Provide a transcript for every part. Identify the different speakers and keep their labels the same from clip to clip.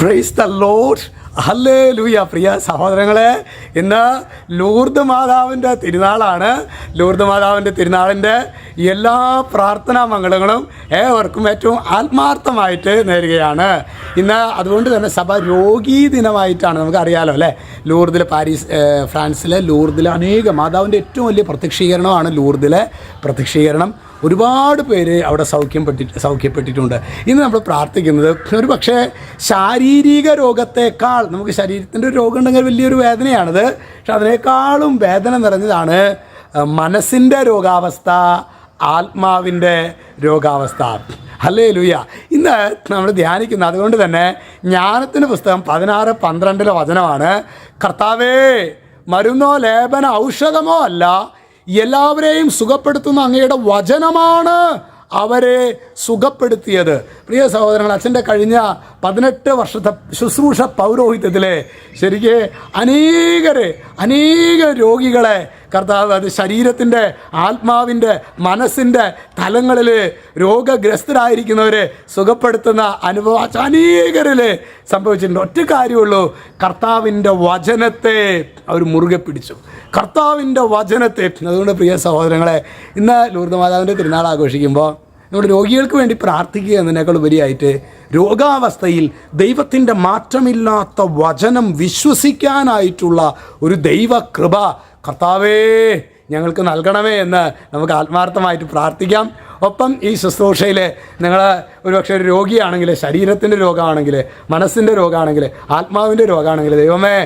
Speaker 1: Praise the Lord. Hallelujah. പ്രിയ സഹോദരങ്ങളെ, ഇന്ന് Lourdes മാതാവിൻ്റെ തിരുനാളാണ്. ലൂർദ് മാതാവിൻ്റെ തിരുനാളിൻ്റെ എല്ലാ പ്രാർത്ഥനാ മംഗളങ്ങളും ഏവർക്കും ഏറ്റവും ആത്മാർത്ഥമായിട്ട് നേരുകയാണ് ഇന്ന്. അതുകൊണ്ട് തന്നെ സഭ രോഗീ ദിനമായിട്ടാണ്, നമുക്കറിയാലോ അല്ലേ. ലൂർദിലെ ഫ്രാൻസിലെ ലൂർദിലെ മാതാവിൻ്റെ ഏറ്റവും വലിയ പ്രത്യക്ഷീകരണമാണ് ലൂർദിലെ പ്രത്യക്ഷീകരണം. ഒരുപാട് പേര് അവിടെ സൗഖ്യപ്പെട്ടിട്ടുണ്ട്. ഇന്ന് നമ്മൾ പ്രാർത്ഥിക്കുന്നത് ഒരു പക്ഷേ ശാരീരിക രോഗത്തേക്കാൾ, നമുക്ക് ശരീരത്തിൻ്റെ ഒരു രോഗം ഉണ്ടെങ്കിൽ വലിയൊരു വേദനയാണത്. പക്ഷെ അതിനേക്കാളും വേദന നിറഞ്ഞതാണ് മനസ്സിൻ്റെ രോഗാവസ്ഥ, ആത്മാവിൻ്റെ രോഗാവസ്ഥ. ഹല്ലേലൂയ. ഇന്ന് നമ്മൾ ധ്യാനിക്കുന്നത് അതുകൊണ്ട് തന്നെ ജ്ഞാനത്തിൻ്റെ പുസ്തകം 16:12 വചനമാണ്. കർത്താവേ, മരുന്നോ ലേപന ഔഷധമോ അല്ല, എല്ലാവരെയും സുഖപ്പെടുത്തുന്ന അങ്ങയുടെ വചനമാണ് അവരെ സുഖപ്പെടുത്തിയത്. പ്രിയ സഹോദരങ്ങൾ, അച്ഛൻ്റെ കഴിഞ്ഞ 18 വർഷത്തെ ശുശ്രൂഷ പൗരോഹിത്യത്തിലെ ശരിക്ക് അനേക രോഗികളെ കർത്താവ് അത് ശരീരത്തിൻ്റെ, ആത്മാവിൻ്റെ, മനസ്സിൻ്റെ തലങ്ങളിൽ രോഗഗ്രസ്തരായിരിക്കുന്നവരെ സുഖപ്പെടുത്തുന്ന അനുഭവം അനേകരിൽ സംഭവിച്ചിട്ടുണ്ട്. ഒറ്റ കാര്യമുള്ളൂ, കർത്താവിൻ്റെ വചനത്തെ അവർ മുറുകെ പിടിച്ചു, കർത്താവിൻ്റെ വചനത്തെ. അതുകൊണ്ട് പ്രിയ സഹോദരങ്ങളെ, ഇന്ന് ലൂർദ് മാതാവിൻ്റെ തിരുനാൾ ആഘോഷിക്കുമ്പോൾ നമ്മുടെ രോഗികൾക്ക് വേണ്ടി പ്രാർത്ഥിക്കുക എന്നതിനേക്കാൾ ഉപരിയായിട്ട് രോഗാവസ്ഥയിൽ ദൈവത്തിൻ്റെ മാറ്റമില്ലാത്ത വചനം വിശ്വസിക്കാനായിട്ടുള്ള ഒരു ദൈവകൃപ കർത്താവേ ഞങ്ങൾക്ക് നൽകണമേ എന്ന് നമുക്ക് ആത്മാർത്ഥമായിട്ട് പ്രാർത്ഥിക്കാം. ഒപ്പം ഈ ശുശ്രൂഷയിൽ നിങ്ങൾ ഒരുപക്ഷെ ഒരു രോഗിയാണെങ്കിൽ, ശരീരത്തിൻ്റെ രോഗമാണെങ്കിൽ, മനസ്സിൻ്റെ രോഗമാണെങ്കിൽ, ആത്മാവിൻ്റെ രോഗമാണെങ്കിൽ, ദൈവമേ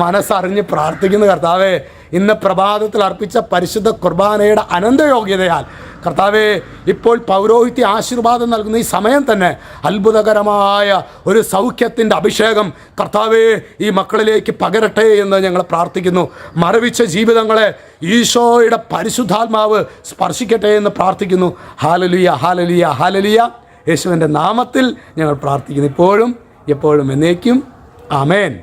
Speaker 1: മനസ്സറിഞ്ഞ് പ്രാർത്ഥിക്കുന്ന കർത്താവേ, ഇന്ന് പ്രഭാതത്തിൽ അർപ്പിച്ച പരിശുദ്ധ കുർബാനയുടെ അനന്തയോഗ്യതയാൽ കർത്താവേ, ഇപ്പോൾ പൗരോഹിത്യ ആശീർവാദം നൽകുന്ന ഈ സമയം തന്നെ അത്ഭുതകരമായ ഒരു സൗഖ്യത്തിൻ്റെ അഭിഷേകം കർത്താവേ ഈ മക്കളിലേക്ക് പകരട്ടെ എന്ന് ഞങ്ങൾ പ്രാർത്ഥിക്കുന്നു. മരവിച്ച ജീവിതങ്ങളെ ഈശോയുടെ പരിശുദ്ധാത്മാവ് സ്പർശിക്കട്ടെ എന്ന് പ്രാർത്ഥിക്കുന്നു. Hallelujah, hallelujah, hallelujah. യേശുവിൻ്റെ നാമത്തിൽ ഞങ്ങൾ പ്രാർത്ഥിക്കുന്നു, ഇപ്പോഴും എപ്പോഴും എന്നേക്കും. ആമേൻ.